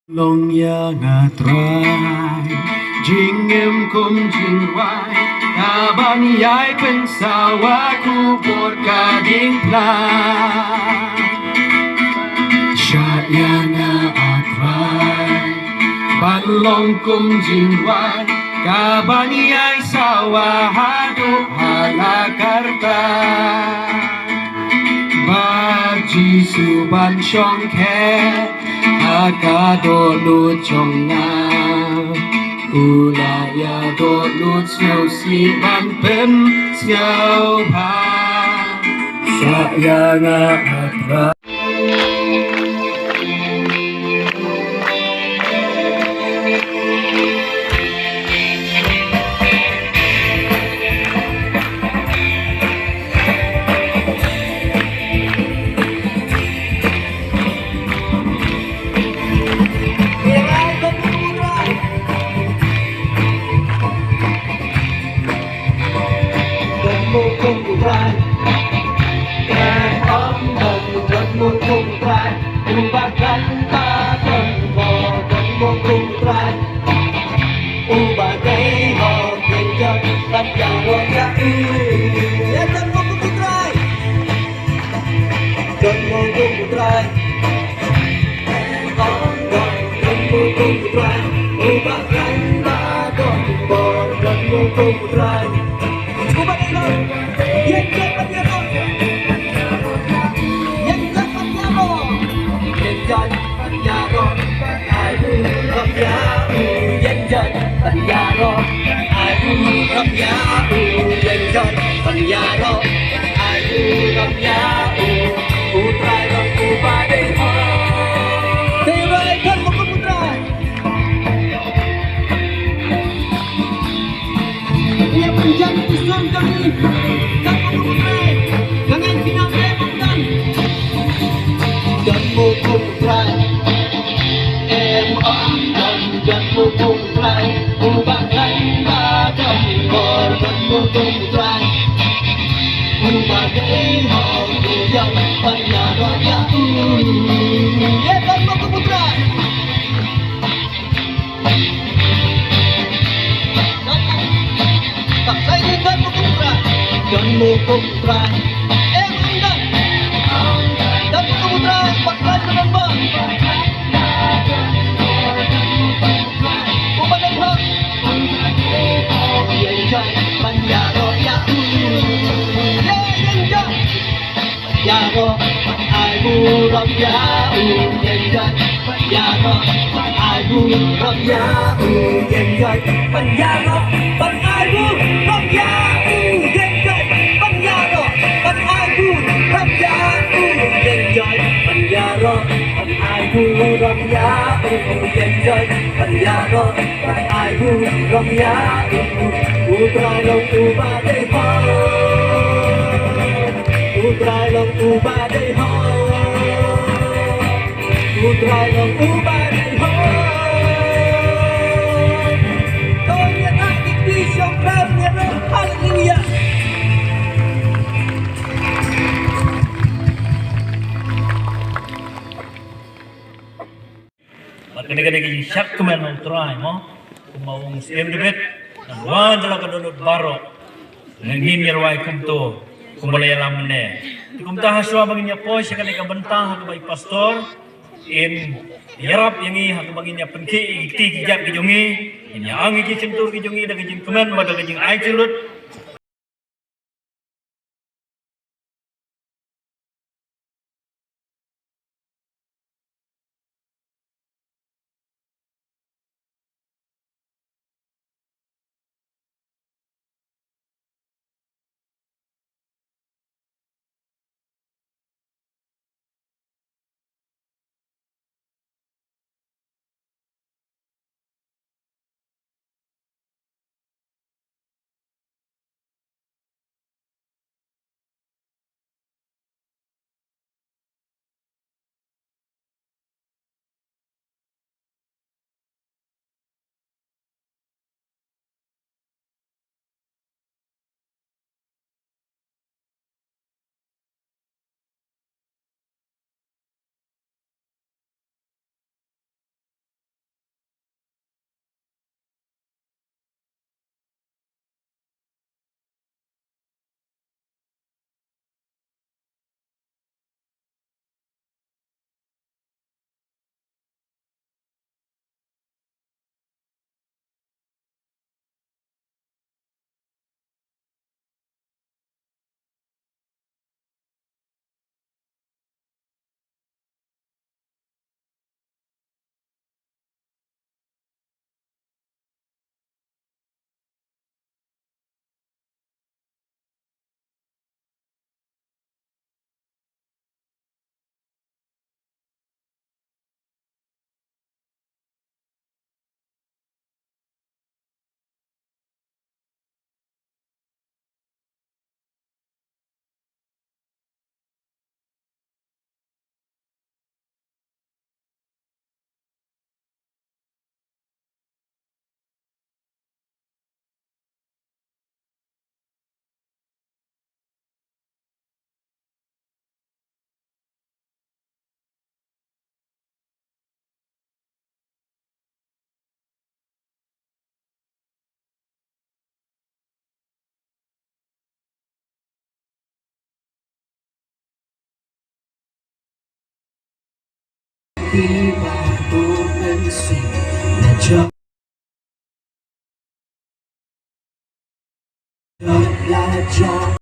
Long ya ngatrai jing em kum jing wai kaban yai pensawa ku bot kading plan shat ya na atrai ban long kum jing wai kaban yai sawa hadu halakarta Baji suban chong khe Akado lu chong na Ulaya do lu siêu si ban pen siêu pa Saya nga atra Kadang-kadang syak kemen try mo kumawong STM debit ng wan dala kadunod baro ng hinirway kumto kumbalay alam ne kumta haswa bangin niya po siya kanika bantang hakabay pastor in yarap yangi hakabangin niya penki ikti kijap kijungi inya angi kicintur kijungi daga jing kemen badaga jing ay cilut di batu bensin Najak belajar